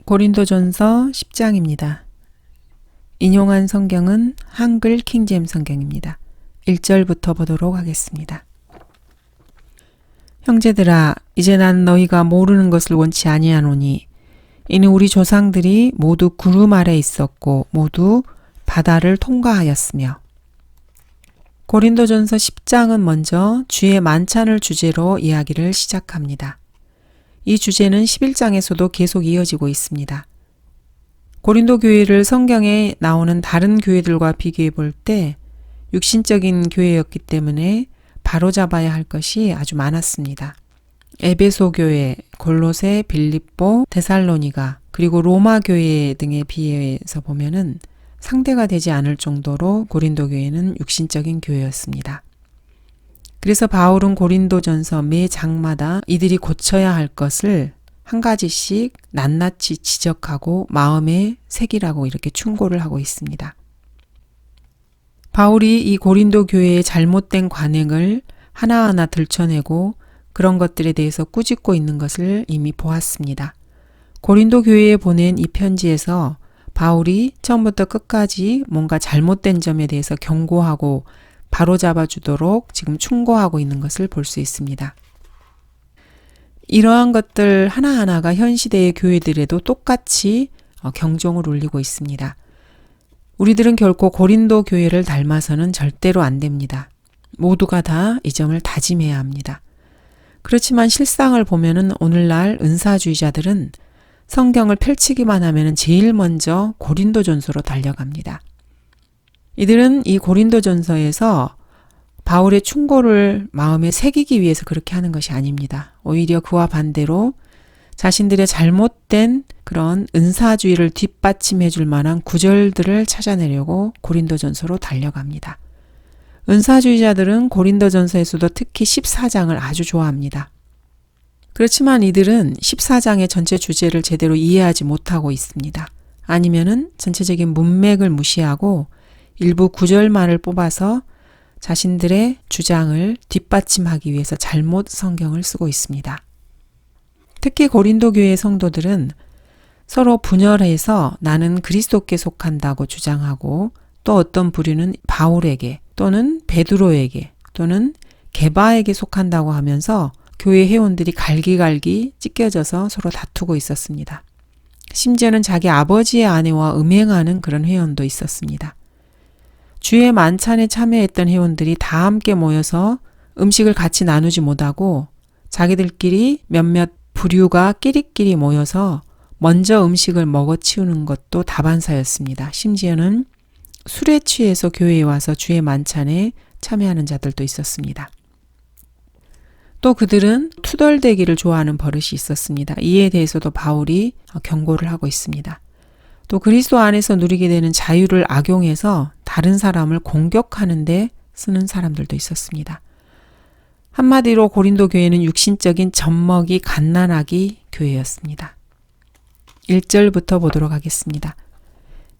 고린도전서 10장입니다. 인용한 성경은 한글 킹제임스 성경입니다. 1절부터 보도록 하겠습니다. 형제들아, 이제 난 너희가 모르는 것을 원치 아니하노니 이는 우리 조상들이 모두 구름 아래 있었고 모두 바다를 통과하였으며. 고린도전서 10장은 먼저 주의 만찬을 주제로 이야기를 시작합니다. 이 주제는 11장에서도 계속 이어지고 있습니다. 고린도 교회를 성경에 나오는 다른 교회들과 비교해 볼 때 육신적인 교회였기 때문에 바로잡아야 할 것이 아주 많았습니다. 에베소 교회, 골로새, 빌립보, 데살로니가, 그리고 로마 교회 등에 비해서 보면은 상대가 되지 않을 정도로 고린도 교회는 육신적인 교회였습니다. 그래서 바울은 고린도전서 매 장마다 이들이 고쳐야 할 것을 한 가지씩 낱낱이 지적하고 마음에 새기라고 이렇게 충고를 하고 있습니다. 바울이 이 고린도 교회의 잘못된 관행을 하나하나 들춰내고 그런 것들에 대해서 꾸짖고 있는 것을 이미 보았습니다. 고린도 교회에 보낸 이 편지에서 바울이 처음부터 끝까지 뭔가 잘못된 점에 대해서 경고하고 바로잡아 주도록 지금 충고하고 있는 것을 볼 수 있습니다. 이러한 것들 하나하나가 현 시대의 교회들에도 똑같이 경종을 울리고 있습니다. 우리들은 결코 고린도 교회를 닮아서는 절대로 안 됩니다. 모두가 다 이 점을 다짐해야 합니다. 그렇지만 실상을 보면은 오늘날 은사주의자들은 성경을 펼치기만 하면은 제일 먼저 고린도전서로 달려갑니다. 이들은 이 고린도전서에서 바울의 충고를 마음에 새기기 위해서 그렇게 하는 것이 아닙니다. 오히려 그와 반대로 자신들의 잘못된 그런 은사주의를 뒷받침해 줄 만한 구절들을 찾아내려고 고린도전서로 달려갑니다. 은사주의자들은 고린도전서에서도 특히 14장을 아주 좋아합니다. 그렇지만 이들은 14장의 전체 주제를 제대로 이해하지 못하고 있습니다. 아니면은 전체적인 문맥을 무시하고 일부 구절만을 뽑아서 자신들의 주장을 뒷받침하기 위해서 잘못 성경을 쓰고 있습니다. 특히 고린도 교회 성도들은 서로 분열해서 나는 그리스도께 속한다고 주장하고 또 어떤 부류는 바울에게 또는 베드로에게 또는 게바에게 속한다고 하면서 교회 회원들이 갈기갈기 찢겨져서 서로 다투고 있었습니다. 심지어는 자기 아버지의 아내와 음행하는 그런 회원도 있었습니다. 주의 만찬에 참여했던 회원들이 다 함께 모여서 음식을 같이 나누지 못하고 자기들끼리 몇몇 부류가 끼리끼리 모여서 먼저 음식을 먹어치우는 것도 다반사였습니다. 심지어는 술에 취해서 교회에 와서 주의 만찬에 참여하는 자들도 있었습니다. 또 그들은 투덜대기를 좋아하는 버릇이 있었습니다. 이에 대해서도 바울이 경고를 하고 있습니다. 또 그리스도 안에서 누리게 되는 자유를 악용해서 다른 사람을 공격하는 데 쓰는 사람들도 있었습니다. 한마디로 고린도 교회는 육신적인 젖먹이 갓난아기 교회였습니다. 1절부터 보도록 하겠습니다.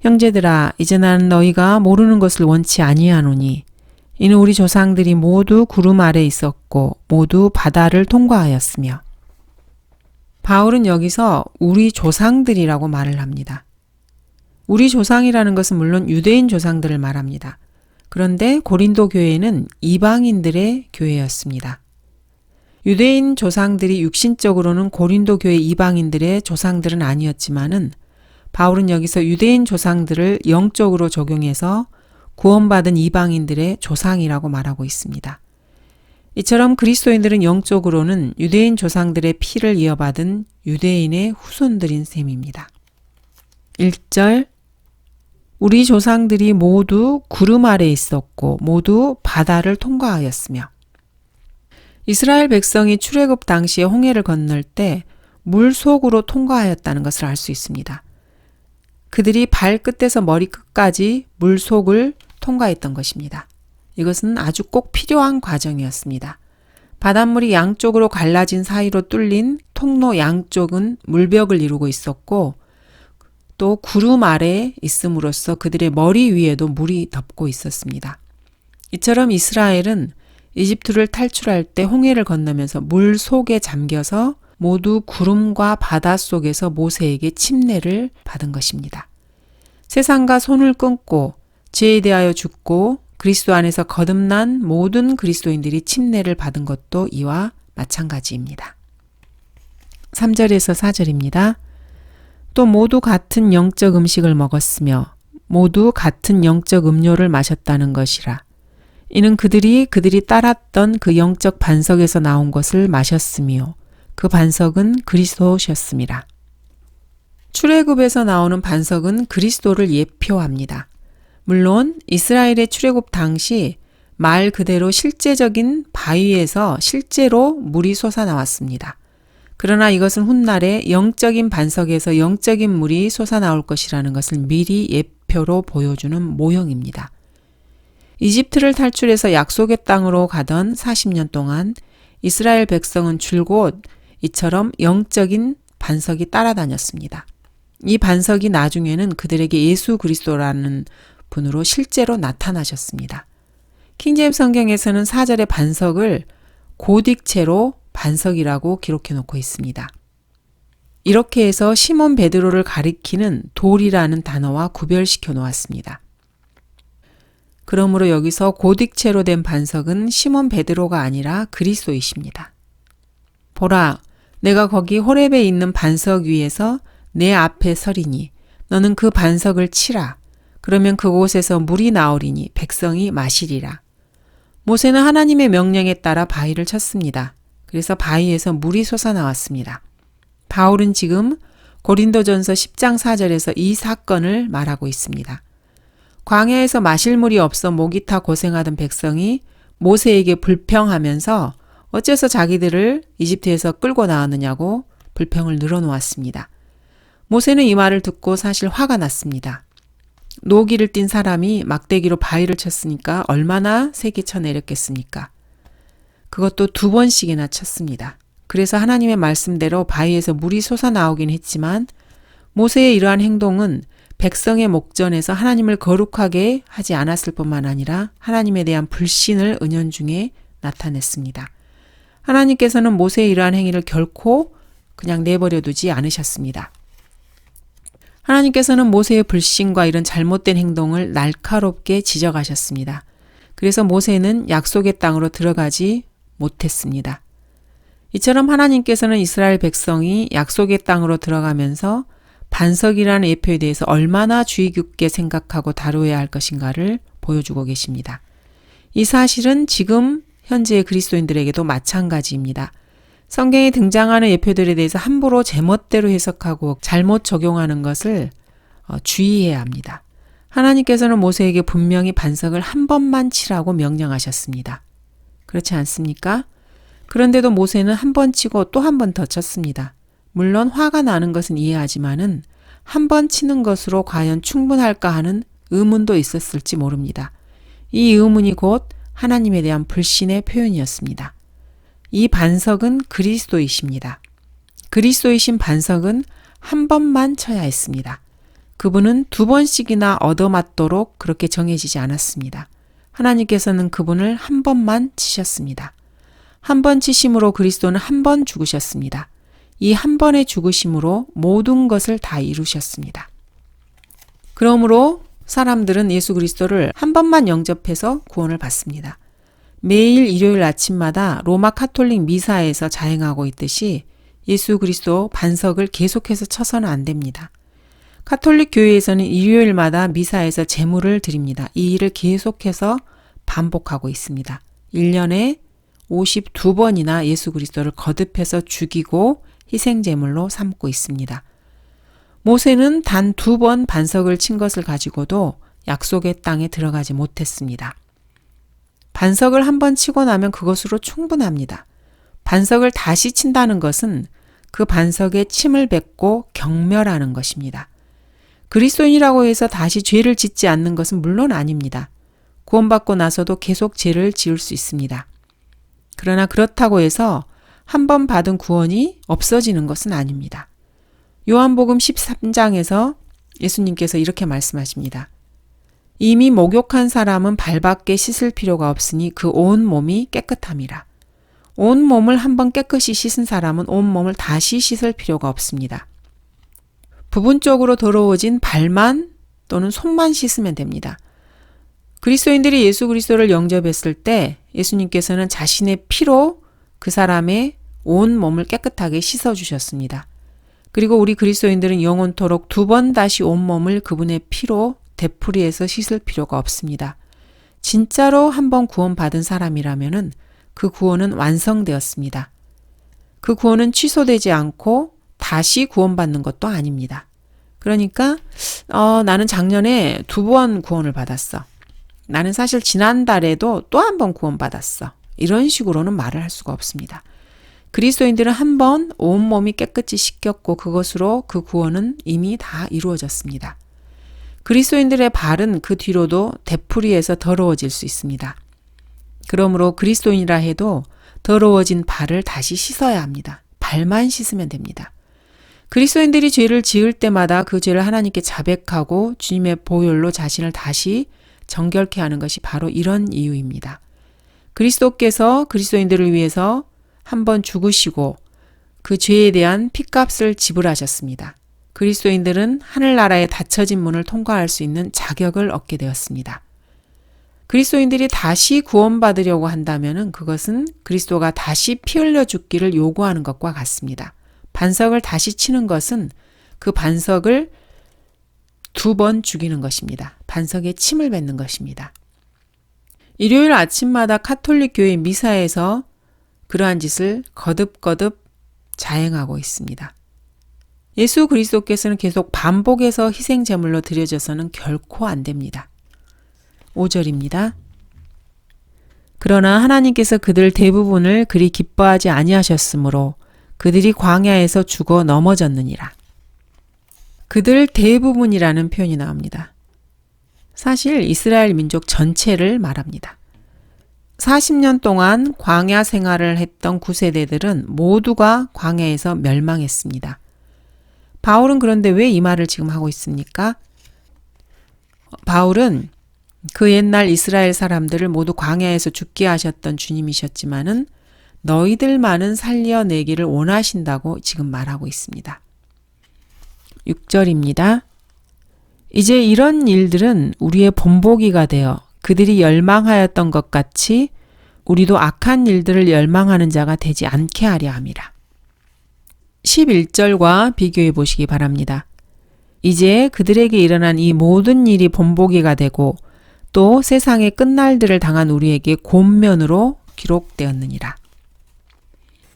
형제들아, 이제 나는 너희가 모르는 것을 원치 아니하노니 이는 우리 조상들이 모두 구름 아래 있었고 모두 바다를 통과하였으며. 바울은 여기서 우리 조상들이라고 말을 합니다. 우리 조상이라는 것은 물론 유대인 조상들을 말합니다. 그런데 고린도 교회는 이방인들의 교회였습니다. 유대인 조상들이 육신적으로는 고린도 교회 이방인들의 조상들은 아니었지만은 바울은 여기서 유대인 조상들을 영적으로 적용해서 구원받은 이방인들의 조상이라고 말하고 있습니다. 이처럼 그리스도인들은 영적으로는 유대인 조상들의 피를 이어받은 유대인의 후손들인 셈입니다. 1절 우리 조상들이 모두 구름 아래 있었고 모두 바다를 통과하였으며. 이스라엘 백성이 출애굽 당시에 홍해를 건널 때 물속으로 통과하였다는 것을 알 수 있습니다. 그들이 발끝에서 머리끝까지 물속을 통과했던 것입니다. 이것은 아주 꼭 필요한 과정이었습니다. 바닷물이 양쪽으로 갈라진 사이로 뚫린 통로 양쪽은 물벽을 이루고 있었고 또 구름 아래에 있음으로써 그들의 머리 위에도 물이 덮고 있었습니다. 이처럼 이스라엘은 이집트를 탈출할 때 홍해를 건너면서 물 속에 잠겨서 모두 구름과 바다 속에서 모세에게 침례를 받은 것입니다. 세상과 손을 끊고 죄에 대하여 죽고 그리스도 안에서 거듭난 모든 그리스도인들이 침례를 받은 것도 이와 마찬가지입니다. 3절에서 4절입니다. 또 모두 같은 영적 음식을 먹었으며 모두 같은 영적 음료를 마셨다는 것이라. 이는 그들이 따랐던 그 영적 반석에서 나온 것을 마셨으며 그 반석은 그리스도셨습니다. 출애굽에서 나오는 반석은 그리스도를 예표합니다. 물론 이스라엘의 출애굽 당시 말 그대로 실제적인 바위에서 실제로 물이 솟아나왔습니다. 그러나 이것은 훗날에 영적인 반석에서 영적인 물이 솟아나올 것이라는 것을 미리 예표로 보여주는 모형입니다. 이집트를 탈출해서 약속의 땅으로 가던 40년 동안 이스라엘 백성은 줄곧 이처럼 영적인 반석이 따라다녔습니다. 이 반석이 나중에는 그들에게 예수 그리스도라는 분으로 실제로 나타나셨습니다. 킹제임스 성경에서는 4절의 반석을 고딕체로 반석이라고 기록해 놓고 있습니다. 이렇게 해서 시몬 베드로를 가리키는 돌이라는 단어와 구별시켜 놓았습니다. 그러므로 여기서 고딕체로 된 반석은 시몬 베드로가 아니라 그리스도이십니다. 보라, 내가 거기 호렙에 있는 반석 위에서 내 앞에 서리니 너는 그 반석을 치라. 그러면 그곳에서 물이 나오리니 백성이 마시리라. 모세는 하나님의 명령에 따라 바위를 쳤습니다. 그래서 바위에서 물이 솟아나왔습니다. 바울은 지금 고린도전서 10장 4절에서 이 사건을 말하고 있습니다. 광야에서 마실 물이 없어 목이 타 고생하던 백성이 모세에게 불평하면서 어째서 자기들을 이집트에서 끌고 나왔느냐고 불평을 늘어놓았습니다. 모세는 이 말을 듣고 사실 화가 났습니다. 노기를 띤 사람이 막대기로 바위를 쳤으니까 얼마나 세게 쳐내렸겠습니까? 그것도 2번씩이나 쳤습니다. 그래서 하나님의 말씀대로 바위에서 물이 솟아나오긴 했지만 모세의 이러한 행동은 백성의 목전에서 하나님을 거룩하게 하지 않았을 뿐만 아니라 하나님에 대한 불신을 은연중에 나타냈습니다. 하나님께서는 모세의 이러한 행위를 결코 그냥 내버려 두지 않으셨습니다. 하나님께서는 모세의 불신과 이런 잘못된 행동을 날카롭게 지적하셨습니다. 그래서 모세는 약속의 땅으로 들어가지 못했습니다. 이처럼 하나님께서는 이스라엘 백성이 약속의 땅으로 들어가면서 반석이라는 예표에 대해서 얼마나 주의 깊게 생각하고 다루어야 할 것인가를 보여주고 계십니다. 이 사실은 지금 현재의 그리스도인들에게도 마찬가지입니다. 성경에 등장하는 예표들에 대해서 함부로 제멋대로 해석하고 잘못 적용하는 것을 주의해야 합니다. 하나님께서는 모세에게 분명히 반석을 한 번만 치라고 명령하셨습니다. 그렇지 않습니까? 그런데도 모세는 한 번 치고 또 한 번 더 쳤습니다. 물론 화가 나는 것은 이해하지만은 한 번 치는 것으로 과연 충분할까 하는 의문도 있었을지 모릅니다. 이 의문이 곧 하나님에 대한 불신의 표현이었습니다. 이 반석은 그리스도이십니다. 그리스도이신 반석은 한 번만 쳐야 했습니다. 그분은 2번씩이나 얻어맞도록 그렇게 정해지지 않았습니다. 하나님께서는 그분을 한 번만 치셨습니다. 한 번 치심으로 그리스도는 한 번 죽으셨습니다. 이 한 번의 죽으심으로 모든 것을 다 이루셨습니다. 그러므로 사람들은 예수 그리스도를 한 번만 영접해서 구원을 받습니다. 매일 일요일 아침마다 로마 카톨릭 미사에서 자행하고 있듯이 예수 그리스도 반석을 계속해서 쳐서는 안 됩니다. 카톨릭 교회에서는 일요일마다 미사에서 제물을 드립니다. 이 일을 계속해서 반복하고 있습니다. 1년에 52번이나 예수 그리스도를 거듭해서 죽이고 희생제물로 삼고 있습니다. 모세는 단 2번 반석을 친 것을 가지고도 약속의 땅에 들어가지 못했습니다. 반석을 한 번 치고 나면 그것으로 충분합니다. 반석을 다시 친다는 것은 그 반석에 침을 뱉고 경멸하는 것입니다. 그리스도인이라고 해서 다시 죄를 짓지 않는 것은 물론 아닙니다. 구원받고 나서도 계속 죄를 지을 수 있습니다. 그러나 그렇다고 해서 한 번 받은 구원이 없어지는 것은 아닙니다. 요한복음 13장에서 예수님께서 이렇게 말씀하십니다. 이미 목욕한 사람은 발밖에 씻을 필요가 없으니 그 온 몸이 깨끗함이라. 온 몸을 한번 깨끗이 씻은 사람은 온 몸을 다시 씻을 필요가 없습니다. 부분적으로 더러워진 발만 또는 손만 씻으면 됩니다. 그리스도인들이 예수 그리스도를 영접했을 때 예수님께서는 자신의 피로 그 사람의 온 몸을 깨끗하게 씻어주셨습니다. 그리고 우리 그리스도인들은 영원토록 2번 다시 온 몸을 그분의 피로 되풀이해서 씻을 필요가 없습니다. 진짜로 한번 구원받은 사람이라면 그 구원은 완성되었습니다. 그 구원은 취소되지 않고 다시 구원받는 것도 아닙니다. 그러니까 나는 작년에 2번 구원을 받았어. 나는 사실 지난달에도 또 한 번 구원받았어. 이런 식으로는 말을 할 수가 없습니다. 그리스도인들은 한 번 온몸이 깨끗이 씻겼고 그것으로 그 구원은 이미 다 이루어졌습니다. 그리스도인들의 발은 그 뒤로도 되풀이해서 더러워질 수 있습니다. 그러므로 그리스도인이라 해도 더러워진 발을 다시 씻어야 합니다. 발만 씻으면 됩니다. 그리스도인들이 죄를 지을 때마다 그 죄를 하나님께 자백하고 주님의 보혈로 자신을 다시 정결케 하는 것이 바로 이런 이유입니다. 그리스도께서 그리스도인들을 위해서 한번 죽으시고 그 죄에 대한 핏값을 지불하셨습니다. 그리스도인들은 하늘나라의 닫혀진 문을 통과할 수 있는 자격을 얻게 되었습니다. 그리스도인들이 다시 구원받으려고 한다면 그것은 그리스도가 다시 피 흘려 죽기를 요구하는 것과 같습니다. 반석을 다시 치는 것은 그 반석을 2번 죽이는 것입니다. 반석에 침을 뱉는 것입니다. 일요일 아침마다 카톨릭 교회 미사에서 그러한 짓을 거듭거듭 자행하고 있습니다. 예수 그리스도께서는 계속 반복해서 희생제물로 드려져서는 결코 안 됩니다. 5절입니다. 그러나 하나님께서 그들 대부분을 그리 기뻐하지 아니하셨으므로 그들이 광야에서 죽어 넘어졌느니라. 그들 대부분이라는 표현이 나옵니다. 사실 이스라엘 민족 전체를 말합니다. 40년 동안 광야 생활을 했던 9세대들은 모두가 광야에서 멸망했습니다. 바울은 그런데 왜 이 말을 지금 하고 있습니까? 바울은 그 옛날 이스라엘 사람들을 모두 광야에서 죽게 하셨던 주님이셨지만은 너희들만은 살려내기를 원하신다고 지금 말하고 있습니다. 6절입니다. 이제 이런 일들은 우리의 본보기가 되어 그들이 열망하였던 것 같이 우리도 악한 일들을 열망하는 자가 되지 않게 하려 함이라. 11절과 비교해 보시기 바랍니다. 이제 그들에게 일어난 이 모든 일이 본보기가 되고 또 세상의 끝날들을 당한 우리에게 권면으로 기록되었느니라.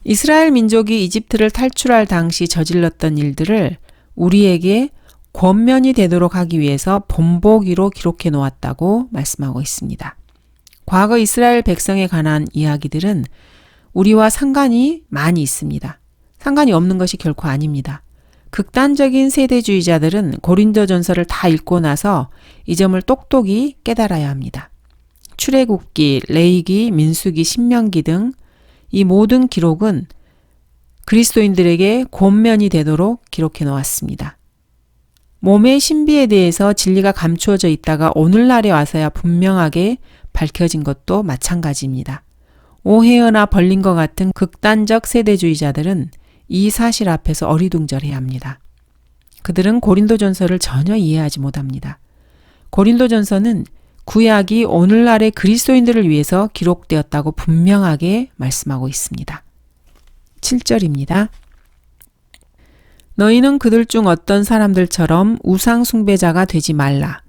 이스라엘 민족이 이집트를 탈출할 당시 저질렀던 일들을 우리에게 권면이 되도록 하기 위해서 본보기로 기록해 놓았다고 말씀하고 있습니다. 과거 이스라엘 백성에 관한 이야기들은 우리와 상관이 많이 있습니다. 상관이 없는 것이 결코 아닙니다. 극단적인 세대주의자들은 고린도전서를 다 읽고 나서 이 점을 똑똑히 깨달아야 합니다. 출애굽기, 레위기, 민수기, 신명기 등 이 모든 기록은 그리스도인들에게 권면이 되도록 기록해 놓았습니다. 몸의 신비에 대해서 진리가 감추어져 있다가 오늘날에 와서야 분명하게 밝혀진 것도 마찬가지입니다. 오해어나 벌린 것 같은 극단적 세대주의자들은 이 사실 앞에서 어리둥절해야 합니다. 그들은 고린도전서를 전혀 이해하지 못합니다. 고린도전서는 구약이 오늘날의 그리스도인들을 위해서 기록되었다고 분명하게 말씀하고 있습니다. 7절입니다. 너희는 그들 중 어떤 사람들처럼 우상 숭배자가 되지 말라.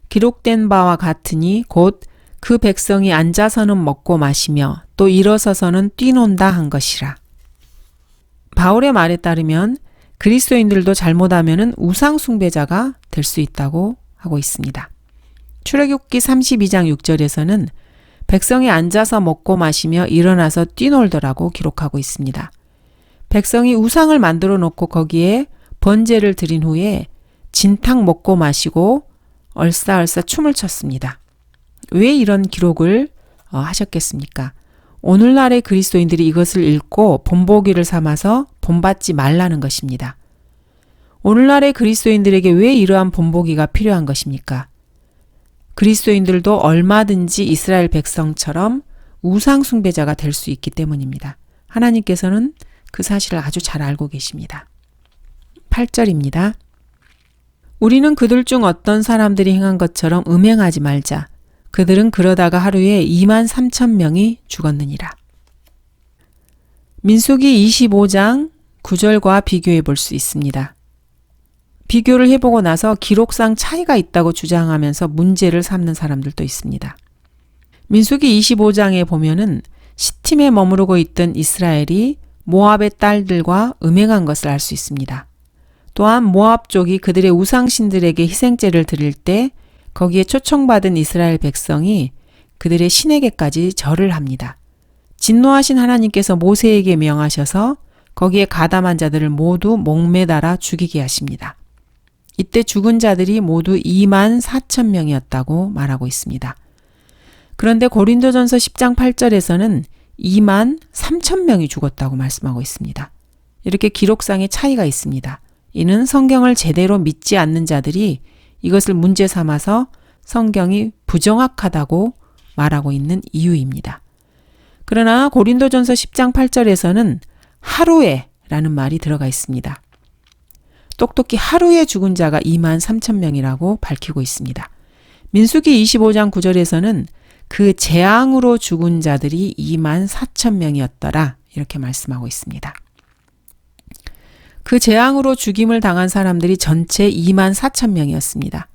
기록된 바와 같으니 곧 그 백성이 앉아서는 먹고 마시며 또 일어서서는 뛰논다 한 것이라. 바울의 말에 따르면 그리스도인들도 잘못하면 우상 숭배자가 될 수 있다고 하고 있습니다. 출애굽기 32장 6절에서는 백성이 앉아서 먹고 마시며 일어나서 뛰놀더라고 기록하고 있습니다. 백성이 우상을 만들어 놓고 거기에 번제를 드린 후에 진탕 먹고 마시고 얼싸얼싸 춤을 췄습니다. 왜 이런 기록을 하셨겠습니까? 오늘날의 그리스도인들이 이것을 읽고 본보기를 삼아서 본받지 말라는 것입니다. 오늘날의 그리스도인들에게 왜 이러한 본보기가 필요한 것입니까? 그리스도인들도 얼마든지 이스라엘 백성처럼 우상 숭배자가 될 수 있기 때문입니다. 하나님께서는 그 사실을 아주 잘 알고 계십니다. 8절입니다. 우리는 그들 중 어떤 사람들이 행한 것처럼 음행하지 말자. 그들은 그러다가 하루에 2만 3천 명이 죽었느니라. 민수기 25장 9절과 비교해 볼 수 있습니다. 비교를 해보고 나서 기록상 차이가 있다고 주장하면서 문제를 삼는 사람들도 있습니다. 민수기 25장에 보면은 시팀에 머무르고 있던 이스라엘이 모압의 딸들과 음행한 것을 알 수 있습니다. 또한 모압 쪽이 그들의 우상신들에게 희생제를 드릴 때 거기에 초청받은 이스라엘 백성이 그들의 신에게까지 절을 합니다. 진노하신 하나님께서 모세에게 명하셔서 거기에 가담한 자들을 모두 목매달아 죽이게 하십니다. 이때 죽은 자들이 모두 2만 4천 명이었다고 말하고 있습니다. 그런데 고린도전서 10장 8절에서는 2만 3천 명이 죽었다고 말씀하고 있습니다. 이렇게 기록상의 차이가 있습니다. 이는 성경을 제대로 믿지 않는 자들이 이것을 문제 삼아서 성경이 부정확하다고 말하고 있는 이유입니다. 그러나 고린도전서 10장 8절에서는 하루에 라는 말이 들어가 있습니다. 똑똑히 하루에 죽은 자가 2만 3천 명이라고 밝히고 있습니다. 민수기 25장 9절에서는 그 재앙으로 죽은 자들이 2만 4천 명이었더라 이렇게 말씀하고 있습니다. 그 재앙으로 죽임을 당한 사람들이 전체 2만 4천 명이었습니다.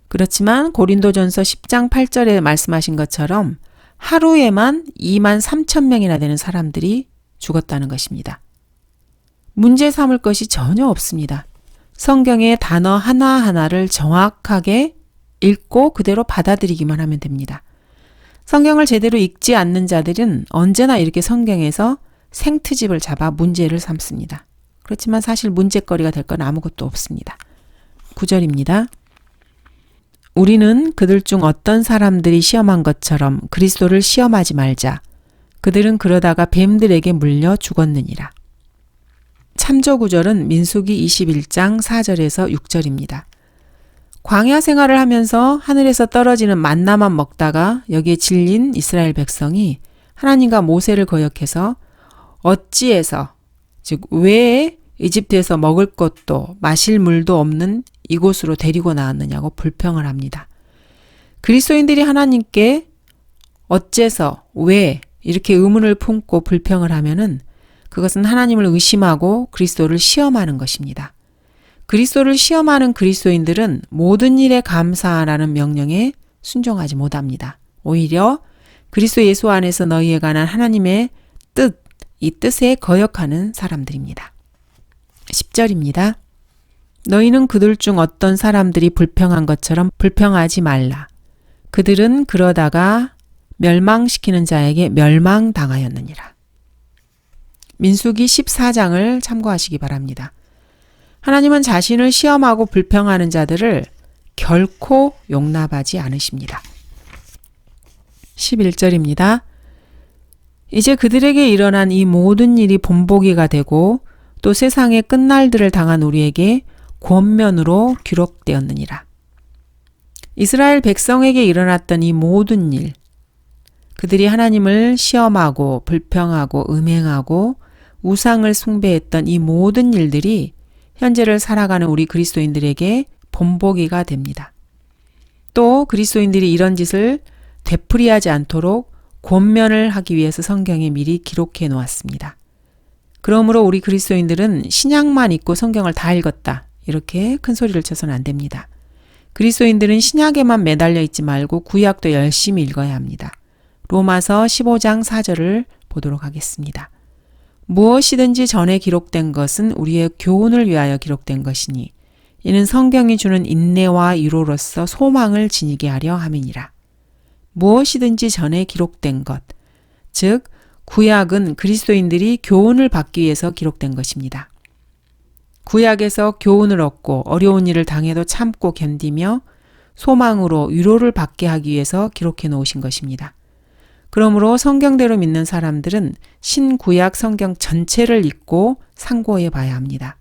그렇지만 고린도전서 10장 8절에 말씀하신 것처럼 하루에만 2만 3천 명이나 되는 사람들이 죽었다는 것입니다. 문제 삼을 것이 전혀 없습니다. 성경의 단어 하나하나를 정확하게 읽고 그대로 받아들이기만 하면 됩니다. 성경을 제대로 읽지 않는 자들은 언제나 이렇게 성경에서 생트집을 잡아 문제를 삼습니다. 그렇지만 사실 문제거리가 될 건 아무것도 없습니다. 9절입니다. 우리는 그들 중 어떤 사람들이 시험한 것처럼 그리스도를 시험하지 말자. 그들은 그러다가 뱀들에게 물려 죽었느니라. 참조 구절은 민수기 21장 4절에서 6절입니다. 광야 생활을 하면서 하늘에서 떨어지는 만나만 먹다가 여기에 질린 이스라엘 백성이 하나님과 모세를 거역해서 어찌해서 즉 왜 이집트에서 먹을 것도 마실 물도 없는 이곳으로 데리고 나왔느냐고 불평을 합니다. 그리스도인들이 하나님께 어째서 왜 이렇게 의문을 품고 불평을 하면은 그것은 하나님을 의심하고 그리스도를 시험하는 것입니다. 그리스도를 시험하는 그리스도인들은 모든 일에 감사하라는 명령에 순종하지 못합니다. 오히려 그리스도 예수 안에서 너희에 관한 하나님의 뜻, 이 뜻에 거역하는 사람들입니다. 10절입니다. 너희는 그들 중 어떤 사람들이 불평한 것처럼 불평하지 말라. 그들은 그러다가 멸망시키는 자에게 멸망당하였느니라. 민수기 14장을 참고하시기 바랍니다. 하나님은 자신을 시험하고 불평하는 자들을 결코 용납하지 않으십니다. 11절입니다. 이제 그들에게 일어난 이 모든 일이 본보기가 되고 또 세상의 끝날들을 당한 우리에게 권면으로 기록되었느니라. 이스라엘 백성에게 일어났던 이 모든 일, 그들이 하나님을 시험하고 불평하고 음행하고 우상을 숭배했던 이 모든 일들이 현재를 살아가는 우리 그리스도인들에게 본보기가 됩니다. 또 그리스도인들이 이런 짓을 되풀이하지 않도록 권면을 하기 위해서 성경에 미리 기록해 놓았습니다. 그러므로 우리 그리스도인들은 신약만 읽고 성경을 다 읽었다. 이렇게 큰 소리를 쳐서는 안 됩니다. 그리스도인들은 신약에만 매달려 있지 말고 구약도 열심히 읽어야 합니다. 로마서 15장 4절을 보도록 하겠습니다. 무엇이든지 전에 기록된 것은 우리의 교훈을 위하여 기록된 것이니 이는 성경이 주는 인내와 위로로서 소망을 지니게 하려 함이니라. 무엇이든지 전에 기록된 것, 즉 구약은 그리스도인들이 교훈을 받기 위해서 기록된 것입니다. 구약에서 교훈을 얻고 어려운 일을 당해도 참고 견디며 소망으로 위로를 받게 하기 위해서 기록해 놓으신 것입니다. 그러므로 성경대로 믿는 사람들은 신구약 성경 전체를 읽고 상고해 봐야 합니다.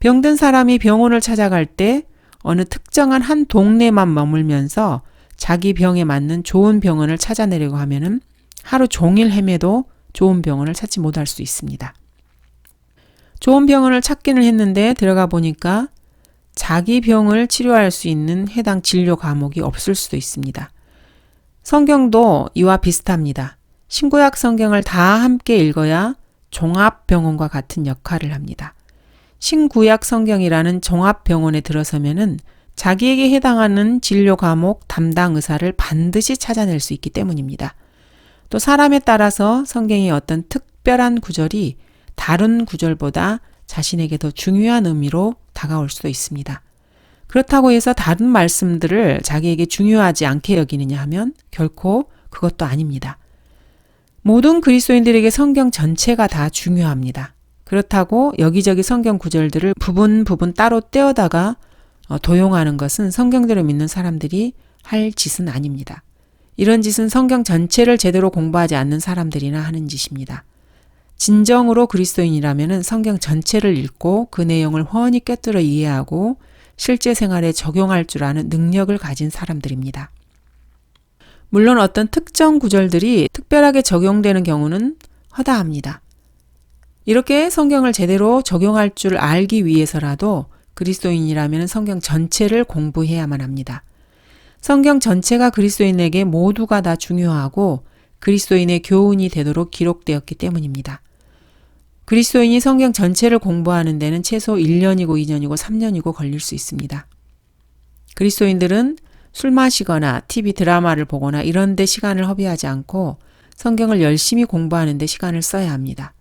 병든 사람이 병원을 찾아갈 때 어느 특정한 한 동네만 머물면서 자기 병에 맞는 좋은 병원을 찾아내려고 하면은 하루 종일 헤매도 좋은 병원을 찾지 못할 수 있습니다. 좋은 병원을 찾기는 했는데 들어가 보니까 자기 병을 치료할 수 있는 해당 진료 과목이 없을 수도 있습니다. 성경도 이와 비슷합니다. 신구약 성경을 다 함께 읽어야 종합병원과 같은 역할을 합니다. 신구약 성경이라는 종합병원에 들어서면은 자기에게 해당하는 진료 과목 담당 의사를 반드시 찾아낼 수 있기 때문입니다. 또 사람에 따라서 성경의 어떤 특별한 구절이 다른 구절보다 자신에게 더 중요한 의미로 다가올 수도 있습니다. 그렇다고 해서 다른 말씀들을 자기에게 중요하지 않게 여기느냐 하면 결코 그것도 아닙니다. 모든 그리스도인들에게 성경 전체가 다 중요합니다. 그렇다고 여기저기 성경 구절들을 부분 따로 떼어다가 도용하는 것은 성경대로 믿는 사람들이 할 짓은 아닙니다. 이런 짓은 성경 전체를 제대로 공부하지 않는 사람들이나 하는 짓입니다. 진정으로 그리스도인이라면 성경 전체를 읽고 그 내용을 훤히 꿰뚫어 이해하고 실제 생활에 적용할 줄 아는 능력을 가진 사람들입니다. 물론 어떤 특정 구절들이 특별하게 적용되는 경우는 허다합니다. 이렇게 성경을 제대로 적용할 줄 알기 위해서라도 그리스도인이라면 성경 전체를 공부해야만 합니다. 성경 전체가 그리스도인에게 모두가 다 중요하고 그리스도인의 교훈이 되도록 기록되었기 때문입니다. 그리스도인이 성경 전체를 공부하는 데는 최소 1년이고 2년이고 3년이고 걸릴 수 있습니다. 그리스도인들은 술 마시거나 TV 드라마를 보거나 이런 데 시간을 허비하지 않고 성경을 열심히 공부하는 데 시간을 써야 합니다.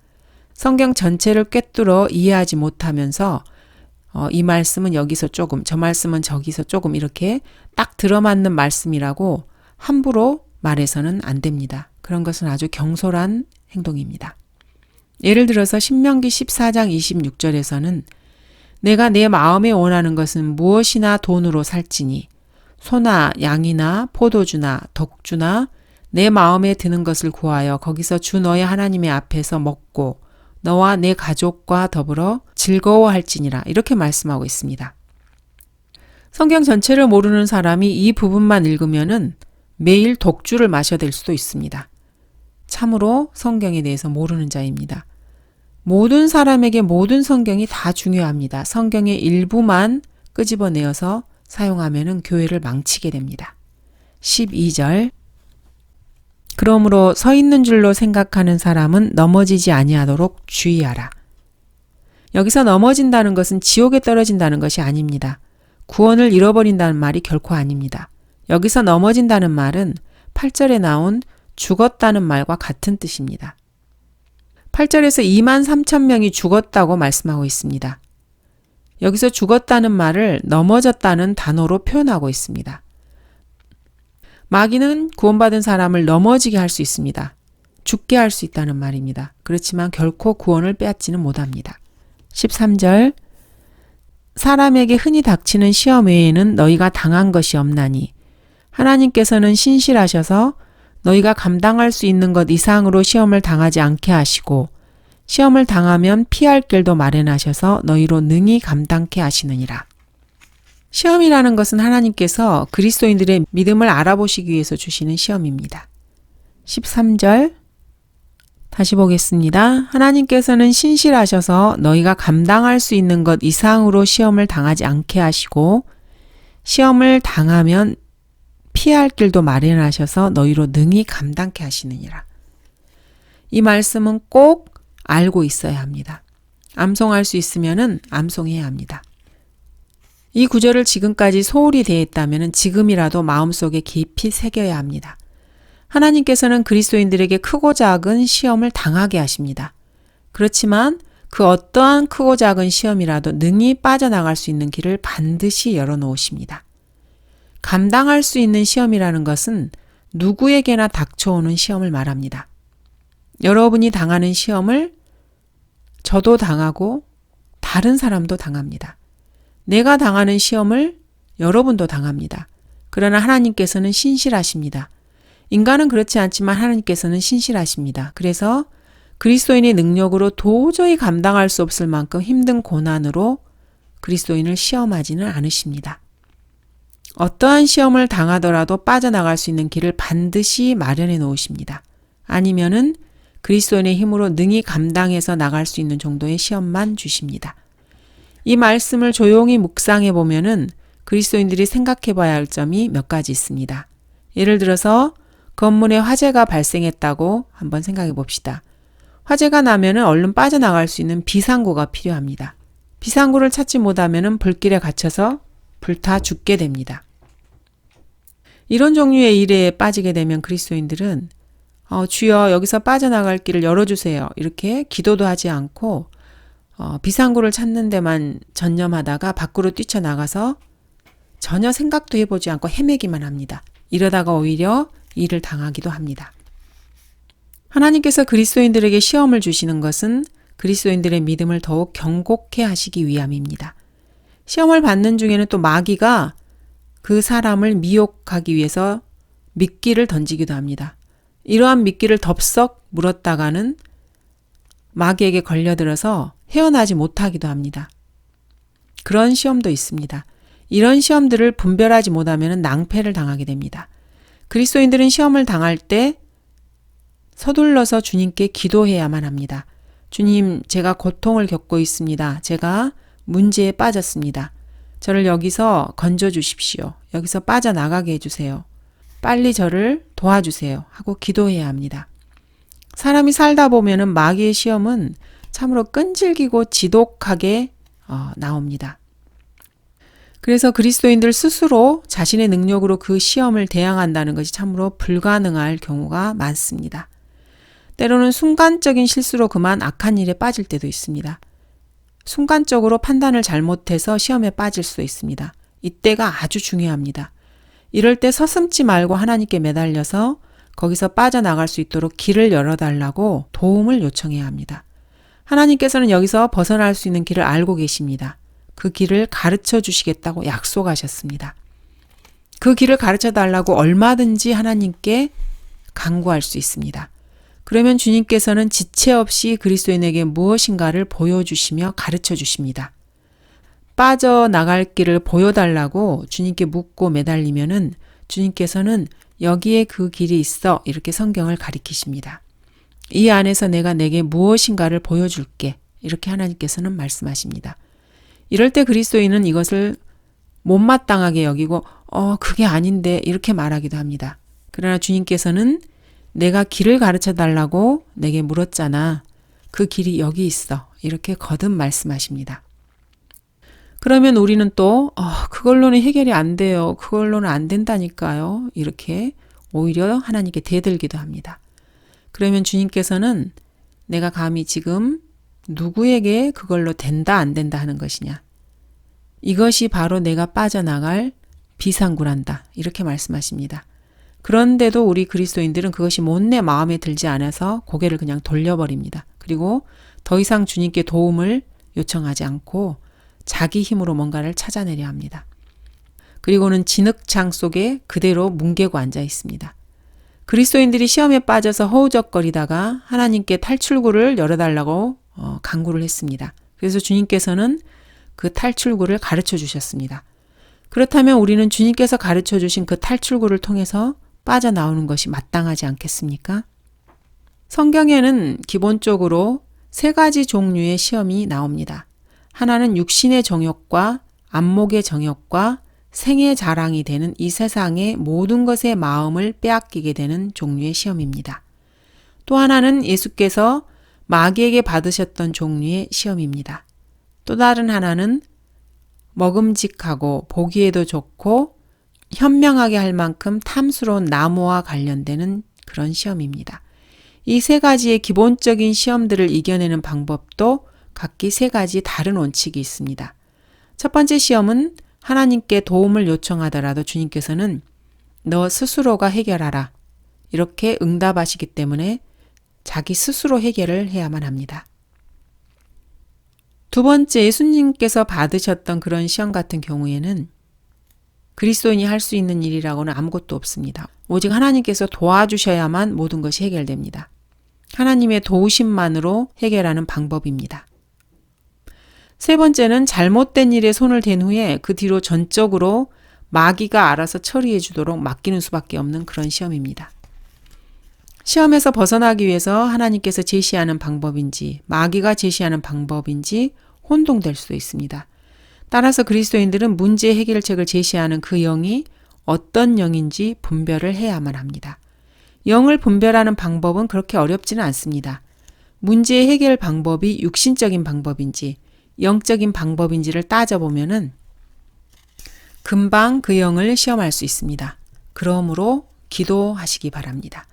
성경 전체를 꿰뚫어 이해하지 못하면서 이 말씀은 여기서 조금, 저 말씀은 저기서 조금 이렇게 딱 들어맞는 말씀이라고 함부로 말해서는 안 됩니다. 그런 것은 아주 경솔한 행동입니다. 예를 들어서 신명기 14장 26절에서는 내가 내 마음에 원하는 것은 무엇이나 돈으로 살지니 소나 양이나 포도주나 독주나 내 마음에 드는 것을 구하여 거기서 주 너의 하나님의 앞에서 먹고 너와 내 가족과 더불어 즐거워할지니라 이렇게 말씀하고 있습니다. 성경 전체를 모르는 사람이 이 부분만 읽으면은 매일 독주를 마셔야 될 수도 있습니다. 참으로 성경에 대해서 모르는 자입니다. 모든 사람에게 모든 성경이 다 중요합니다. 성경의 일부만 끄집어내어서 사용하면은 교회를 망치게 됩니다. 12절 그러므로 서 있는 줄로 생각하는 사람은 넘어지지 아니하도록 주의하라. 여기서 넘어진다는 것은 지옥에 떨어진다는 것이 아닙니다. 구원을 잃어버린다는 말이 결코 아닙니다. 여기서 넘어진다는 말은 8절에 나온 죽었다는 말과 같은 뜻입니다. 8절에서 2만 3천 명이 죽었다고 말씀하고 있습니다. 여기서 죽었다는 말을 넘어졌다는 단어로 표현하고 있습니다. 마귀는 구원받은 사람을 넘어지게 할 수 있습니다. 죽게 할 수 있다는 말입니다. 그렇지만 결코 구원을 빼앗지는 못합니다. 13절 사람에게 흔히 닥치는 시험 외에는 너희가 당한 것이 없나니 하나님께서는 신실하셔서 너희가 감당할 수 있는 것 이상으로 시험을 당하지 않게 하시고 시험을 당하면 피할 길도 마련하셔서 너희로 능히 감당케 하시느니라. 시험이라는 것은 하나님께서 그리스도인들의 믿음을 알아보시기 위해서 주시는 시험입니다. 13절 다시 보겠습니다. 하나님께서는 신실하셔서 너희가 감당할 수 있는 것 이상으로 시험을 당하지 않게 하시고 시험을 당하면 피할 길도 마련하셔서 너희로 능히 감당케 하시느니라. 이 말씀은 꼭 알고 있어야 합니다. 암송할 수 있으면은 암송해야 합니다. 이 구절을 지금까지 소홀히 대했다면 지금이라도 마음속에 깊이 새겨야 합니다. 하나님께서는 그리스도인들에게 크고 작은 시험을 당하게 하십니다. 그렇지만 그 어떠한 크고 작은 시험이라도 능히 빠져나갈 수 있는 길을 반드시 열어놓으십니다. 감당할 수 있는 시험이라는 것은 누구에게나 닥쳐오는 시험을 말합니다. 여러분이 당하는 시험을 저도 당하고 다른 사람도 당합니다. 내가 당하는 시험을 여러분도 당합니다. 그러나 하나님께서는 신실하십니다. 인간은 그렇지 않지만 하나님께서는 신실하십니다. 그래서 그리스도인의 능력으로 도저히 감당할 수 없을 만큼 힘든 고난으로 그리스도인을 시험하지는 않으십니다. 어떠한 시험을 당하더라도 빠져나갈 수 있는 길을 반드시 마련해 놓으십니다. 아니면은 그리스도인의 힘으로 능히 감당해서 나갈 수 있는 정도의 시험만 주십니다. 이 말씀을 조용히 묵상해 보면은 그리스도인들이 생각해 봐야 할 점이 몇 가지 있습니다. 예를 들어서 건물에 화재가 발생했다고 한번 생각해 봅시다. 화재가 나면은 얼른 빠져나갈 수 있는 비상구가 필요합니다. 비상구를 찾지 못하면은 불길에 갇혀서 불타 죽게 됩니다. 이런 종류의 일에 빠지게 되면 그리스도인들은 주여 여기서 빠져나갈 길을 열어주세요. 이렇게 기도도 하지 않고 비상구를 찾는 데만 전념하다가 밖으로 뛰쳐나가서 전혀 생각도 해보지 않고 헤매기만 합니다. 이러다가 오히려 일을 당하기도 합니다. 하나님께서 그리스도인들에게 시험을 주시는 것은 그리스도인들의 믿음을 더욱 경고케 하시기 위함입니다. 시험을 받는 중에는 또 마귀가 그 사람을 미혹하기 위해서 미끼를 던지기도 합니다. 이러한 미끼를 덥석 물었다가는 마귀에게 걸려들어서 헤어나지 못하기도 합니다. 그런 시험도 있습니다. 이런 시험들을 분별하지 못하면 낭패를 당하게 됩니다. 그리스도인들은 시험을 당할 때 서둘러서 주님께 기도해야만 합니다. 주님, 제가 고통을 겪고 있습니다. 제가 문제에 빠졌습니다. 저를 여기서 건져 주십시오. 여기서 빠져나가게 해주세요. 빨리 저를 도와주세요. 하고 기도해야 합니다. 사람이 살다 보면은 마귀의 시험은 참으로 끈질기고 지독하게 나옵니다. 그래서 그리스도인들 스스로 자신의 능력으로 그 시험을 대항한다는 것이 참으로 불가능할 경우가 많습니다. 때로는 순간적인 실수로 그만 악한 일에 빠질 때도 있습니다. 순간적으로 판단을 잘못해서 시험에 빠질 수도 있습니다. 이때가 아주 중요합니다. 이럴 때 서슴지 말고 하나님께 매달려서 거기서 빠져나갈 수 있도록 길을 열어달라고 도움을 요청해야 합니다. 하나님께서는 여기서 벗어날 수 있는 길을 알고 계십니다. 그 길을 가르쳐 주시겠다고 약속하셨습니다. 그 길을 가르쳐 달라고 얼마든지 하나님께 간구할 수 있습니다. 그러면 주님께서는 지체 없이 그리스도인에게 무엇인가를 보여주시며 가르쳐 주십니다. 빠져나갈 길을 보여달라고 주님께 묻고 매달리면은 주님께서는 여기에 그 길이 있어 이렇게 성경을 가리키십니다. 이 안에서 내가 내게 무엇인가를 보여줄게 이렇게 하나님께서는 말씀하십니다. 이럴 때 그리스도인은 이것을 못마땅하게 여기고 그게 아닌데 이렇게 말하기도 합니다. 그러나 주님께서는 내가 길을 가르쳐 달라고 내게 물었잖아. 그 길이 여기 있어. 이렇게 거듭 말씀하십니다. 그러면 우리는 또 그걸로는 해결이 안 돼요. 그걸로는 안 된다니까요. 이렇게 오히려 하나님께 대들기도 합니다. 그러면 주님께서는 내가 감히 지금 누구에게 그걸로 된다 안 된다 하는 것이냐. 이것이 바로 내가 빠져나갈 비상구란다. 이렇게 말씀하십니다. 그런데도 우리 그리스도인들은 그것이 못내 마음에 들지 않아서 고개를 그냥 돌려버립니다. 그리고 더 이상 주님께 도움을 요청하지 않고 자기 힘으로 뭔가를 찾아내려 합니다. 그리고는 진흙창 속에 그대로 뭉개고 앉아 있습니다. 그리스도인들이 시험에 빠져서 허우적거리다가 하나님께 탈출구를 열어달라고 간구를 했습니다. 그래서 주님께서는 그 탈출구를 가르쳐 주셨습니다. 그렇다면 우리는 주님께서 가르쳐 주신 그 탈출구를 통해서 빠져나오는 것이 마땅하지 않겠습니까? 성경에는 기본적으로 3가지 종류의 시험이 나옵니다. 하나는 육신의 정욕과 안목의 정욕과 생의 자랑이 되는 이 세상의 모든 것의 마음을 빼앗기게 되는 종류의 시험입니다. 또 하나는 예수께서 마귀에게 받으셨던 종류의 시험입니다. 또 다른 하나는 먹음직하고 보기에도 좋고 현명하게 할 만큼 탐스러운 나무와 관련되는 그런 시험입니다. 이 3가지의 기본적인 시험들을 이겨내는 방법도 각기 3가지 다른 원칙이 있습니다. 첫 번째 시험은 하나님께 도움을 요청하더라도 주님께서는 너 스스로가 해결하라. 이렇게 응답하시기 때문에 자기 스스로 해결을 해야만 합니다. 두 번째, 예수님께서 받으셨던 그런 시험 같은 경우에는 그리스도인이 할 수 있는 일이라고는 아무것도 없습니다. 오직 하나님께서 도와주셔야만 모든 것이 해결됩니다. 하나님의 도우심만으로 해결하는 방법입니다. 세 번째는 잘못된 일에 손을 댄 후에 그 뒤로 전적으로 마귀가 알아서 처리해 주도록 맡기는 수밖에 없는 그런 시험입니다. 시험에서 벗어나기 위해서 하나님께서 제시하는 방법인지 마귀가 제시하는 방법인지 혼동될 수도 있습니다. 따라서 그리스도인들은 문제 해결책을 제시하는 그 영이 어떤 영인지 분별을 해야만 합니다. 영을 분별하는 방법은 그렇게 어렵지는 않습니다. 문제 해결 방법이 육신적인 방법인지 영적인 방법인지를 따져보면은 금방 그 영을 시험할 수 있습니다. 그러므로 기도하시기 바랍니다.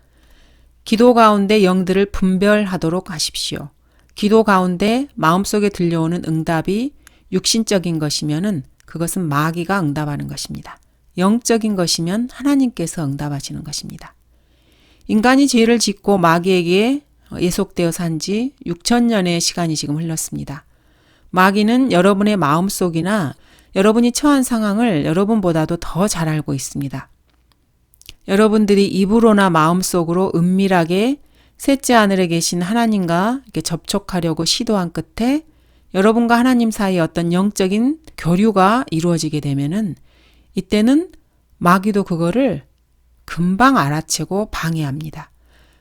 기도 가운데 영들을 분별하도록 하십시오. 기도 가운데 마음속에 들려오는 응답이 육신적인 것이면은 그것은 마귀가 응답하는 것입니다. 영적인 것이면 하나님께서 응답하시는 것입니다. 인간이 죄를 짓고 마귀에게 예속되어 산 지 6,000년의 시간이 지금 흘렀습니다. 마귀는 여러분의 마음속이나 여러분이 처한 상황을 여러분보다도 더 잘 알고 있습니다. 여러분들이 입으로나 마음속으로 은밀하게 셋째 하늘에 계신 하나님과 이렇게 접촉하려고 시도한 끝에 여러분과 하나님 사이에 어떤 영적인 교류가 이루어지게 되면은 이때는 마귀도 그거를 금방 알아채고 방해합니다.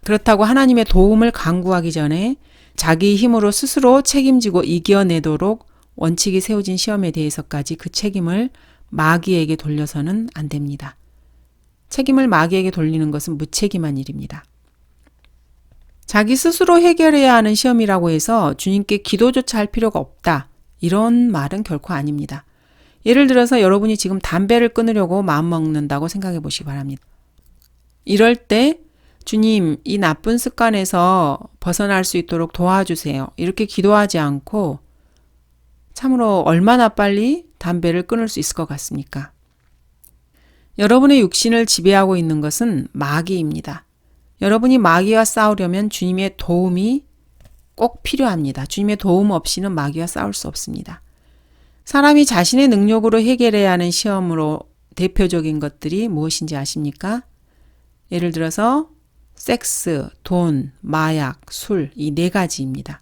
그렇다고 하나님의 도움을 간구하기 전에 자기 힘으로 스스로 책임지고 이겨내도록 원칙이 세워진 시험에 대해서까지 그 책임을 마귀에게 돌려서는 안 됩니다. 책임을 마귀에게 돌리는 것은 무책임한 일입니다. 자기 스스로 해결해야 하는 시험이라고 해서 주님께 기도조차 할 필요가 없다. 이런 말은 결코 아닙니다. 예를 들어서 여러분이 지금 담배를 끊으려고 마음먹는다고 생각해 보시기 바랍니다. 이럴 때 주님, 이 나쁜 습관에서 벗어날 수 있도록 도와주세요. 이렇게 기도하지 않고 참으로 얼마나 빨리 담배를 끊을 수 있을 것 같습니까? 여러분의 육신을 지배하고 있는 것은 마귀입니다. 여러분이 마귀와 싸우려면 주님의 도움이 꼭 필요합니다. 주님의 도움 없이는 마귀와 싸울 수 없습니다. 사람이 자신의 능력으로 해결해야 하는 시험으로 대표적인 것들이 무엇인지 아십니까? 예를 들어서 섹스, 돈, 마약, 술, 이 네 가지입니다.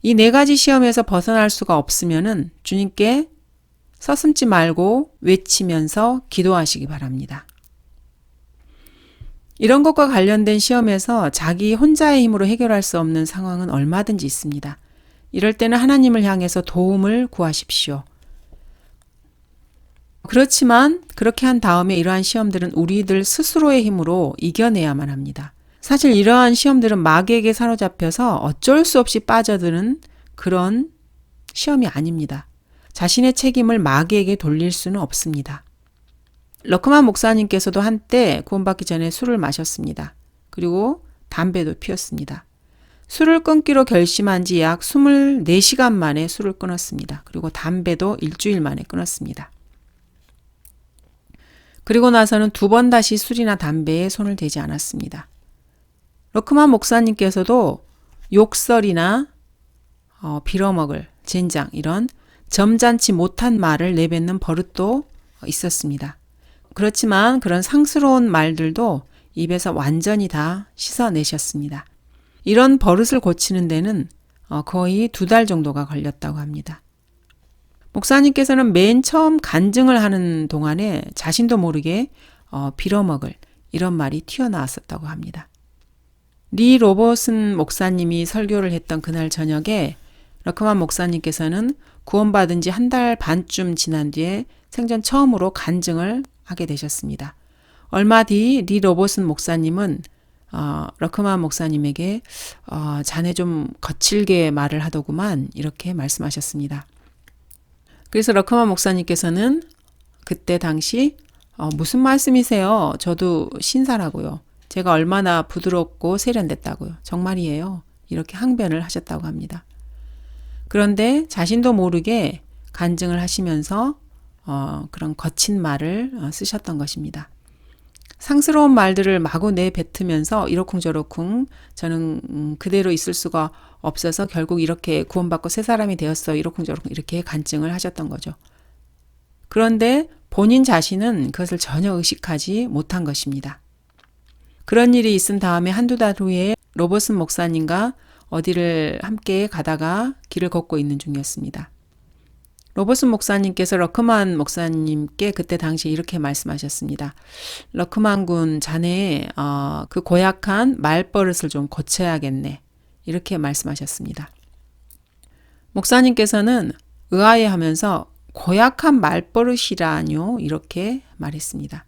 이 네 가지 시험에서 벗어날 수가 없으면은 주님께 서슴지 말고 외치면서 기도하시기 바랍니다. 이런 것과 관련된 시험에서 자기 혼자의 힘으로 해결할 수 없는 상황은 얼마든지 있습니다. 이럴 때는 하나님을 향해서 도움을 구하십시오. 그렇지만 그렇게 한 다음에 이러한 시험들은 우리들 스스로의 힘으로 이겨내야만 합니다. 사실 이러한 시험들은 마귀에게 사로잡혀서 어쩔 수 없이 빠져드는 그런 시험이 아닙니다. 자신의 책임을 마귀에게 돌릴 수는 없습니다. 러크만 목사님께서도 한때 구원받기 전에 술을 마셨습니다. 그리고 담배도 피웠습니다. 술을 끊기로 결심한 지 약 24시간 만에 술을 끊었습니다. 그리고 담배도 일주일 만에 끊었습니다. 그리고 나서는 2번 다시 술이나 담배에 손을 대지 않았습니다. 러크만 목사님께서도 욕설이나 빌어먹을, 젠장 이런 점잖지 못한 말을 내뱉는 버릇도 있었습니다. 그렇지만 그런 상스러운 말들도 입에서 완전히 다 씻어내셨습니다. 이런 버릇을 고치는 데는 거의 2달 정도가 걸렸다고 합니다. 목사님께서는 맨 처음 간증을 하는 동안에 자신도 모르게 빌어먹을 이런 말이 튀어나왔었다고 합니다. 리 로버슨 목사님이 설교를 했던 그날 저녁에 러크만 목사님께서는 구원받은 지 1달 반쯤 지난 뒤에 생전 처음으로 간증을 하게 되셨습니다. 얼마 뒤 리 로버슨 목사님은 러크만 목사님에게 자네 좀 거칠게 말을 하더구만 이렇게 말씀하셨습니다. 그래서 러크만 목사님께서는 그때 당시 무슨 말씀이세요? 저도 신사라고요. 제가 얼마나 부드럽고 세련됐다고요. 정말이에요. 이렇게 항변을 하셨다고 합니다. 그런데 자신도 모르게 간증을 하시면서 그런 거친 말을 쓰셨던 것입니다. 상스러운 말들을 마구 내뱉으면서 이러쿵저러쿵 저는 그대로 있을 수가 없어서 결국 이렇게 구원받고 새 사람이 되었어. 이러쿵저러쿵 이렇게 간증을 하셨던 거죠. 그런데 본인 자신은 그것을 전혀 의식하지 못한 것입니다. 그런 일이 있은 다음에 1-2달 후에 로버슨 목사님과 어디를 함께 가다가 길을 걷고 있는 중이었습니다. 로버슨 목사님께서 러크만 목사님께 그때 당시 이렇게 말씀하셨습니다. 러크만 군 자네 그 고약한 말버릇을 좀 고쳐야겠네. 이렇게 말씀하셨습니다. 목사님께서는 의아해하면서 고약한 말버릇이라뇨 이렇게 말했습니다.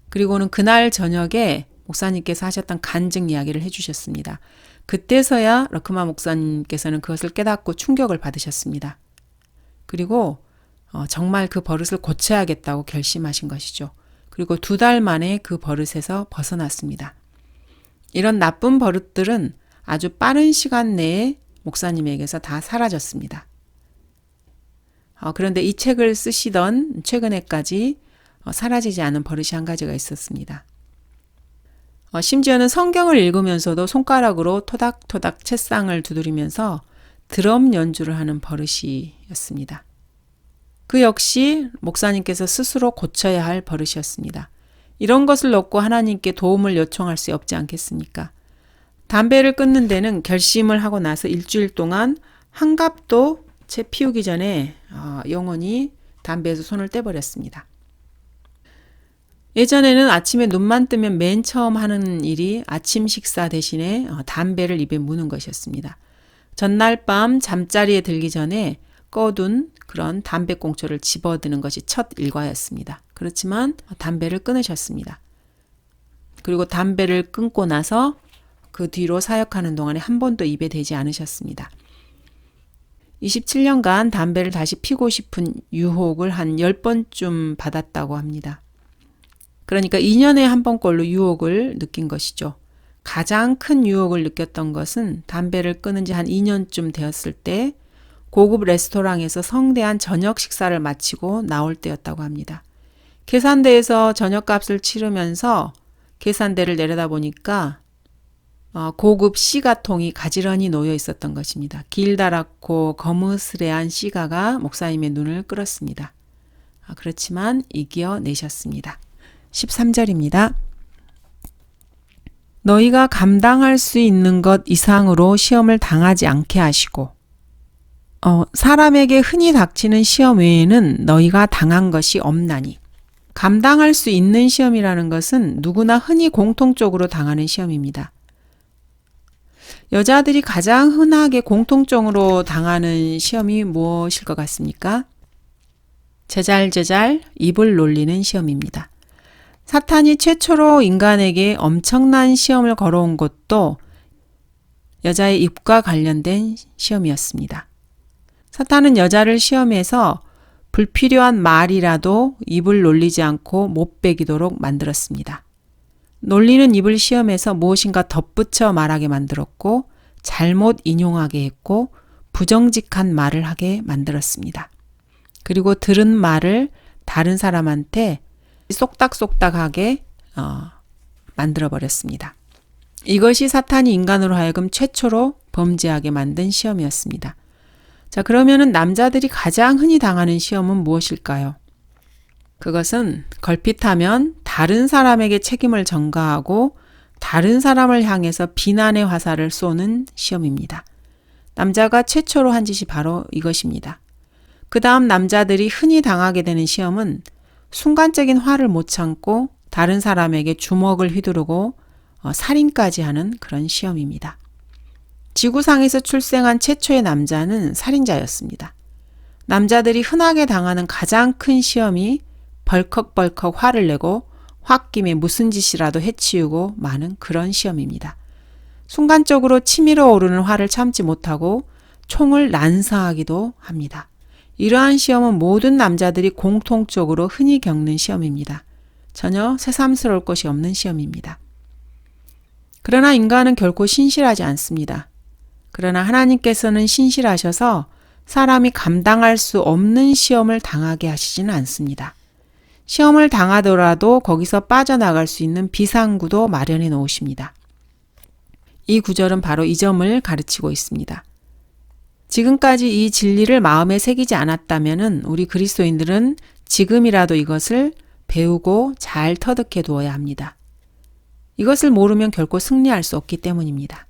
그리고는 그날 저녁에 목사님께서 하셨던 간증 이야기를 해주셨습니다. 그때서야 러크만 목사님께서는 그것을 깨닫고 충격을 받으셨습니다. 그리고 정말 그 버릇을 고쳐야겠다고 결심하신 것이죠. 그리고 2달 만에 그 버릇에서 벗어났습니다. 이런 나쁜 버릇들은 아주 빠른 시간 내에 목사님에게서 다 사라졌습니다. 그런데 이 책을 쓰시던 최근에까지 사라지지 않은 버릇이 한 가지가 있었습니다. 심지어는 성경을 읽으면서도 손가락으로 토닥토닥 책상을 두드리면서 드럼 연주를 하는 버릇이었습니다. 그 역시 목사님께서 스스로 고쳐야 할 버릇이었습니다. 이런 것을 놓고 하나님께 도움을 요청할 수 없지 않겠습니까? 담배를 끊는 데는 결심을 하고 나서 일주일 동안 한 갑도 채 피우기 전에 영원히 담배에서 손을 떼버렸습니다. 예전에는 아침에 눈만 뜨면 맨 처음 하는 일이 아침 식사 대신에 담배를 입에 무는 것이었습니다. 전날 밤 잠자리에 들기 전에 꺼둔 그런 담배꽁초를 집어드는 것이 첫 일과였습니다. 그렇지만 담배를 끊으셨습니다. 그리고 담배를 끊고 나서 그 뒤로 사역하는 동안에 한 번도 입에 대지 않으셨습니다. 27년간 담배를 다시 피고 싶은 유혹을 한 10번쯤 받았다고 합니다. 그러니까 2년에 한 번꼴로 유혹을 느낀 것이죠. 가장 큰 유혹을 느꼈던 것은 담배를 끊은 지 한 2년쯤 되었을 때 고급 레스토랑에서 성대한 저녁 식사를 마치고 나올 때였다고 합니다. 계산대에서 저녁값을 치르면서 계산대를 내려다보니까 고급 시가통이 가지런히 놓여 있었던 것입니다. 길다랗고 거무스레한 시가가 목사님의 눈을 끌었습니다. 그렇지만 이겨내셨습니다. 13절입니다. 너희가 감당할 수 있는 것 이상으로 시험을 당하지 않게 하시고 사람에게 흔히 닥치는 시험 외에는 너희가 당한 것이 없나니. 감당할 수 있는 시험이라는 것은 누구나 흔히 공통적으로 당하는 시험입니다. 여자들이 가장 흔하게 공통적으로 당하는 시험이 무엇일 것 같습니까? 제잘제잘 입을 놀리는 시험입니다. 사탄이 최초로 인간에게 엄청난 시험을 걸어온 것도 여자의 입과 관련된 시험이었습니다. 사탄은 여자를 시험해서 불필요한 말이라도 입을 놀리지 않고 못 베기도록 만들었습니다. 놀리는 입을 시험해서 무엇인가 덧붙여 말하게 만들었고 잘못 인용하게 했고 부정직한 말을 하게 만들었습니다. 그리고 들은 말을 다른 사람한테 쏙닥쏙닥하게 만들어버렸습니다. 이것이 사탄이 인간으로 하여금 최초로 범죄하게 만든 시험이었습니다. 자, 그러면은 남자들이 가장 흔히 당하는 시험은 무엇일까요? 그것은 걸핏하면 다른 사람에게 책임을 전가하고 다른 사람을 향해서 비난의 화살을 쏘는 시험입니다. 남자가 최초로 한 짓이 바로 이것입니다. 그 다음 남자들이 흔히 당하게 되는 시험은 순간적인 화를 못 참고 다른 사람에게 주먹을 휘두르고 살인까지 하는 그런 시험입니다. 지구상에서 출생한 최초의 남자는 살인자였습니다. 남자들이 흔하게 당하는 가장 큰 시험이 벌컥벌컥 화를 내고 홧김에 무슨 짓이라도 해치우고 마는 그런 시험입니다. 순간적으로 치밀어 오르는 화를 참지 못하고 총을 난사하기도 합니다. 이러한 시험은 모든 남자들이 공통적으로 흔히 겪는 시험입니다. 전혀 새삼스러울 것이 없는 시험입니다. 그러나 인간은 결코 신실하지 않습니다. 그러나 하나님께서는 신실하셔서 사람이 감당할 수 없는 시험을 당하게 하시지는 않습니다. 시험을 당하더라도 거기서 빠져나갈 수 있는 비상구도 마련해 놓으십니다. 이 구절은 바로 이 점을 가르치고 있습니다. 지금까지 이 진리를 마음에 새기지 않았다면 우리 그리스도인들은 지금이라도 이것을 배우고 잘 터득해 두어야 합니다. 이것을 모르면 결코 승리할 수 없기 때문입니다.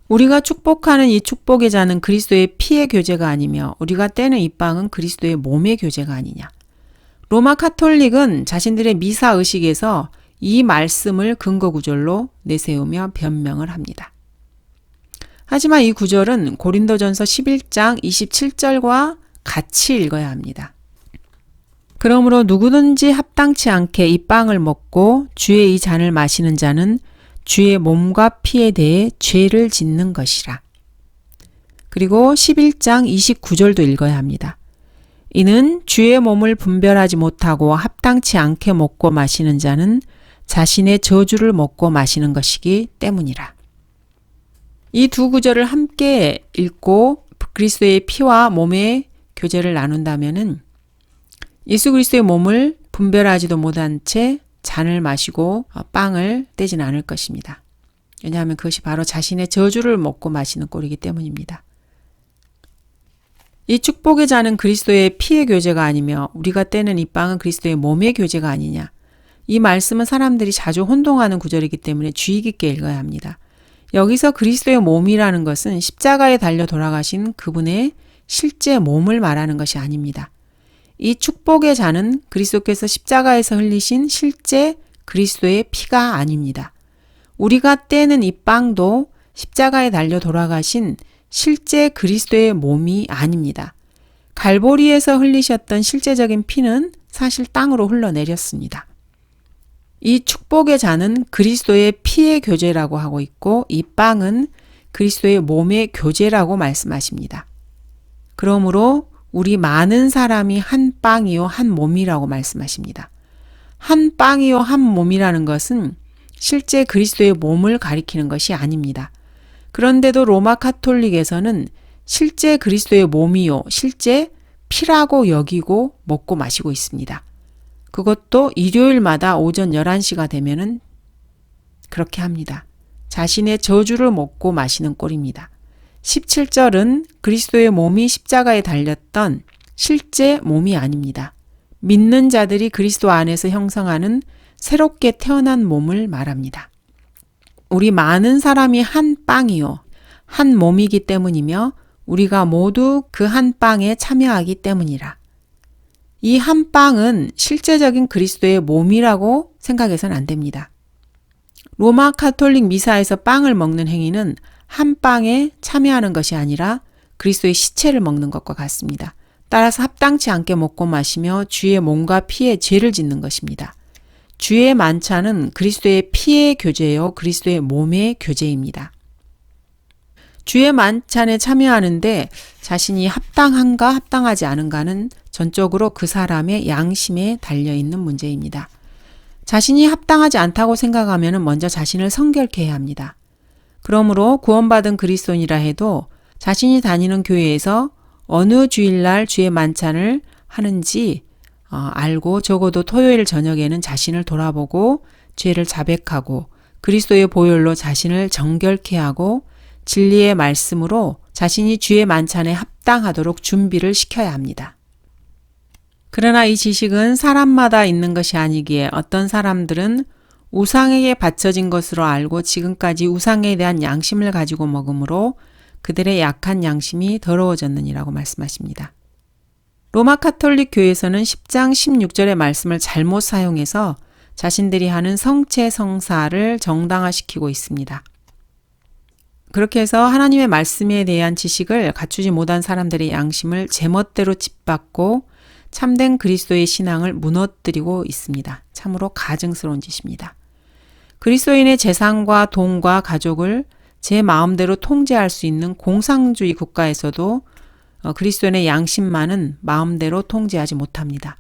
우리가 축복하는 이 축복의 잔은 그리스도의 피의 교제가 아니며 우리가 떼는 이 빵은 그리스도의 몸의 교제가 아니냐. 로마 카톨릭은 자신들의 미사 의식에서 이 말씀을 근거 구절로 내세우며 변명을 합니다. 하지만 이 구절은 고린도전서 11장 27절과 같이 읽어야 합니다. 그러므로 누구든지 합당치 않게 이 빵을 먹고 주의 이 잔을 마시는 자는 주의 몸과 피에 대해 죄를 짓는 것이라. 그리고 11장 29절도 읽어야 합니다. 이는 주의 몸을 분별하지 못하고 합당치 않게 먹고 마시는 자는 자신의 저주를 먹고 마시는 것이기 때문이라. 이 두 구절을 함께 읽고 그리스도의 피와 몸의 교제를 나눈다면은 예수 그리스도의 몸을 분별하지도 못한 채 잔을 마시고 빵을 떼지는 않을 것입니다. 왜냐하면 그것이 바로 자신의 저주를 먹고 마시는 꼴이기 때문입니다. 이 축복의 잔은 그리스도의 피의 교제가 아니며 우리가 떼는 이 빵은 그리스도의 몸의 교제가 아니냐. 이 말씀은 사람들이 자주 혼동하는 구절이기 때문에 주의 깊게 읽어야 합니다. 여기서 그리스도의 몸이라는 것은 십자가에 달려 돌아가신 그분의 실제 몸을 말하는 것이 아닙니다. 이 축복의 잔은 그리스도께서 십자가에서 흘리신 실제 그리스도의 피가 아닙니다. 우리가 떼는 이 빵도 십자가에 달려 돌아가신 실제 그리스도의 몸이 아닙니다. 갈보리에서 흘리셨던 실제적인 피는 사실 땅으로 흘러내렸습니다. 이 축복의 잔은 그리스도의 피의 교제라고 하고 있고 이 빵은 그리스도의 몸의 교제라고 말씀하십니다. 그러므로 우리 많은 사람이 한 빵이요 한 몸이라고 말씀하십니다. 한 빵이요 한 몸이라는 것은 실제 그리스도의 몸을 가리키는 것이 아닙니다. 그런데도 로마 카톨릭에서는 실제 그리스도의 몸이요 실제 피라고 여기고 먹고 마시고 있습니다. 그것도 일요일마다 오전 11시가 되면은 그렇게 합니다. 자신의 저주를 먹고 마시는 꼴입니다. 17절은 그리스도의 몸이 십자가에 달렸던 실제 몸이 아닙니다. 믿는 자들이 그리스도 안에서 형성하는 새롭게 태어난 몸을 말합니다. 우리 많은 사람이 한 빵이요, 한 몸이기 때문이며 우리가 모두 그 한 빵에 참여하기 때문이라. 이 한 빵은 실제적인 그리스도의 몸이라고 생각해서는 안 됩니다. 로마 카톨릭 미사에서 빵을 먹는 행위는 한 빵에 참여하는 것이 아니라 그리스도의 시체를 먹는 것과 같습니다. 따라서 합당치 않게 먹고 마시며 주의 몸과 피에 죄를 짓는 것입니다. 주의 만찬은 그리스도의 피의 교제요 그리스도의 몸의 교제입니다. 주의 만찬에 참여하는데 자신이 합당한가 합당하지 않은가는 전적으로 그 사람의 양심에 달려있는 문제입니다. 자신이 합당하지 않다고 생각하면 먼저 자신을 성결케 해야 합니다. 그러므로 구원받은 그리스도인이라 해도 자신이 다니는 교회에서 어느 주일날 주의 만찬을 하는지 알고 적어도 토요일 저녁에는 자신을 돌아보고 죄를 자백하고 그리스도의 보혈로 자신을 정결케 하고 진리의 말씀으로 자신이 주의 만찬에 합당하도록 준비를 시켜야 합니다. 그러나 이 지식은 사람마다 있는 것이 아니기에 어떤 사람들은 우상에게 바쳐진 것으로 알고 지금까지 우상에 대한 양심을 가지고 먹으므로 그들의 약한 양심이 더러워졌느니라고 말씀하십니다. 로마 카톨릭 교회에서는 10장 16절의 말씀을 잘못 사용해서 자신들이 하는 성체 성사를 정당화시키고 있습니다. 그렇게 해서 하나님의 말씀에 대한 지식을 갖추지 못한 사람들의 양심을 제멋대로 짓밟고 참된 그리스도의 신앙을 무너뜨리고 있습니다. 참으로 가증스러운 짓입니다. 그리스도인의 재산과 돈과 가족을 제 마음대로 통제할 수 있는 공산주의 국가에서도 그리스도인의 양심만은 마음대로 통제하지 못합니다.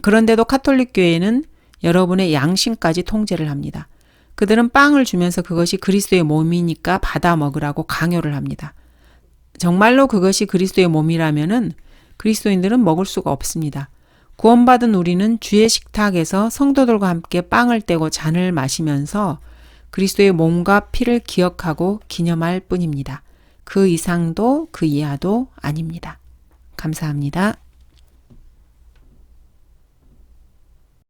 그런데도 카톨릭 교회는 여러분의 양심까지 통제를 합니다. 그들은 빵을 주면서 그것이 그리스도의 몸이니까 받아 먹으라고 강요를 합니다. 정말로 그것이 그리스도의 몸이라면은 그리스도인들은 먹을 수가 없습니다. 구원받은 우리는 주의 식탁에서 성도들과 함께 빵을 떼고 잔을 마시면서 그리스도의 몸과 피를 기억하고 기념할 뿐입니다. 그 이상도 그 이하도 아닙니다. 감사합니다.